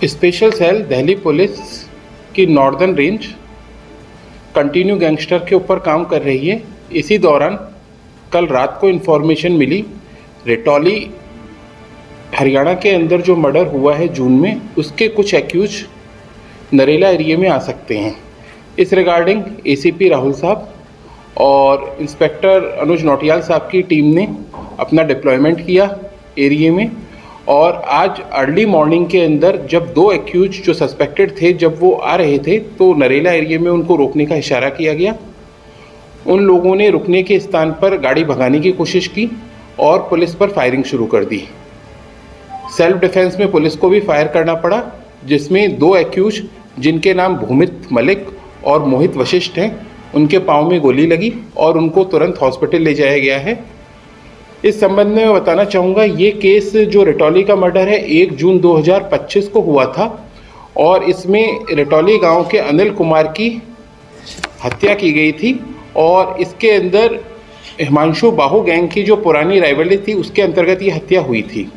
Special cell Delhi police की northern range continue gangster के ऊपर काम कर रही है। इसी दौरान कल रात को इन्फॉर्मेशन मिली, रिटौली हरियाणा के अंदर जो मर्डर हुआ है जून में, उसके कुछ एक्यूज नरेला एरिया में आ सकते हैं। इस रिगार्डिंग एसीपी राहुल साहब और इंस्पेक्टर अनुज नौटियाल साहब की टीम ने अपना डिप्लॉयमेंट किया एरिया में, और आज अर्ली मॉर्निंग के अंदर जब दो एक्यूज जो सस्पेक्टेड थे जब वो आ रहे थे तो नरेला एरिया में उनको रोकने का इशारा किया गया। उन लोगों ने रुकने के स्थान पर गाड़ी भगाने की कोशिश की और पुलिस पर फायरिंग शुरू कर दी। सेल्फ डिफेंस में पुलिस को भी फायर करना पड़ा, जिसमें दो एक्यूज जिनके नाम भूमित मलिक और मोहित वशिष्ठ हैं, उनके पाँव में गोली लगी और उनको तुरंत हॉस्पिटल ले जाया गया है। इस संबंध में मैं बताना चाहूँगा, ये केस जो रिटौली का मर्डर है 1 जून 2025 को हुआ था और इसमें रिटौली गांव के अनिल कुमार की हत्या की गई थी और इसके अंदर हिमांशु बाहू गैंग की जो पुरानी राइवलरी थी उसके अंतर्गत ये हत्या हुई थी।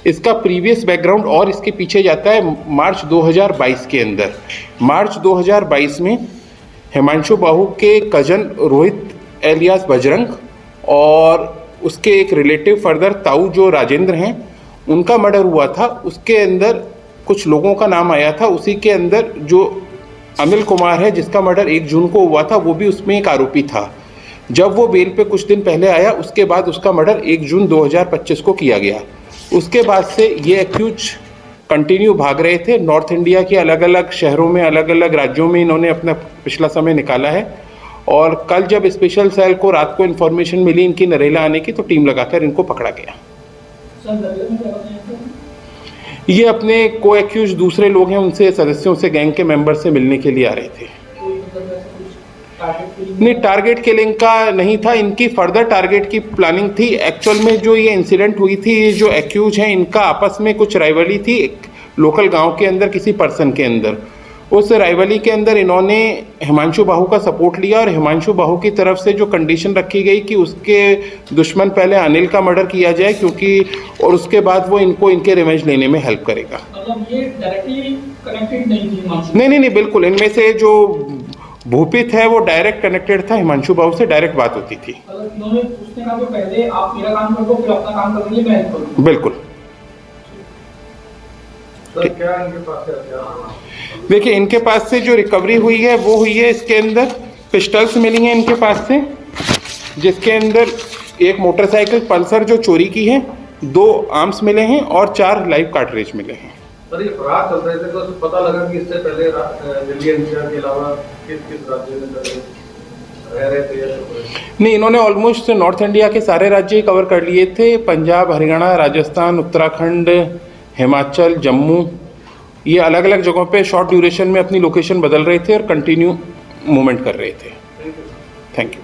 इसका प्रीवियस बैकग्राउंड और इसके पीछे जाता है मार्च 2022 के अंदर। मार्च 2022 में हिमांशु बाहू के कजन रोहित एलियास बजरंग और उसके एक रिलेटिव फर्दर ताऊ जो राजेंद्र हैं, उनका मर्डर हुआ था। उसके अंदर कुछ लोगों का नाम आया था, उसी के अंदर जो अनिल कुमार है जिसका मर्डर 1 जून को हुआ था वो भी उसमें एक आरोपी था। जब वो बेल पे कुछ दिन पहले आया उसके बाद उसका मर्डर 1 जून 2025 को किया गया। उसके बाद से ये एक्यूज कंटिन्यू भाग रहे थे। नॉर्थ इंडिया के अलग अलग शहरों में, अलग अलग राज्यों में इन्होंने अपना पिछला समय निकाला है और कल जब स्पेशल सेल को रात को इन्फॉर्मेशन मिली इनकी नरेला आने की तो टीम लगाकर इनको पकड़ा गया। ये अपने को एक्यूज दूसरे लोग हैं, उनसे सदस्यों से, गैंग के मेंबर से मिलने के लिए आ रहे थे। नहीं, टारगेट किलिंग का नहीं था, इनकी फर्दर टारगेट की प्लानिंग थी। एक्चुअल में जो ये इंसिडेंट हुई थी, ये जो एक्यूज हैं इनका आपस में कुछ राइवली थी एक लोकल गांव के अंदर किसी पर्सन के अंदर। उस राइवली के अंदर इन्होंने हिमांशु बाहू का सपोर्ट लिया और हिमांशु बाहू की तरफ से जो कंडीशन रखी गई कि उसके दुश्मन पहले अनिल का मर्डर किया जाए, क्योंकि और उसके बाद वो इनको इनके रिवेंज लेने में हेल्प करेगा। मतलब ये डायरेक्टली कनेक्टेड नहीं थी? नहीं, बिल्कुल। इनमें से जो भूपित है वो डायरेक्ट कनेक्टेड था, हिमांशु बाहू से डायरेक्ट बात होती थी। उसने कहा पहले आप मेरा काम कर दो फिर अपना काम करेंगे, मैं हेल्प करूंगा। बिल्कुल। क्या इनके पास है? देखिए, इनके पास से जो रिकवरी हुई है वो हुई है, इसके अंदर पिस्टल्स मिली हैं इनके पास से, जिसके अंदर एक मोटरसाइकिल पल्सर जो चोरी की है, 2 आर्म्स मिले हैं और 4 लाइव कार्ट्रिज मिले हैं। सर, ये फरार चल रहे थे तो पता लगा कि इससे पहले दिल्ली एनसीआर के अलावा किस राज्य में रह रहे थे? नहीं, इन्होंने ऑलमोस्ट नॉर्थ इंडिया के सारे राज्य कवर कर लिए थे। पंजाब, हरियाणा, राजस्थान, उत्तराखंड, हिमाचल, जम्मू, ये अलग अलग जगहों पे शॉर्ट ड्यूरेशन में अपनी लोकेशन बदल रहे थे और कंटिन्यू मूवमेंट कर रहे थे। Thank you.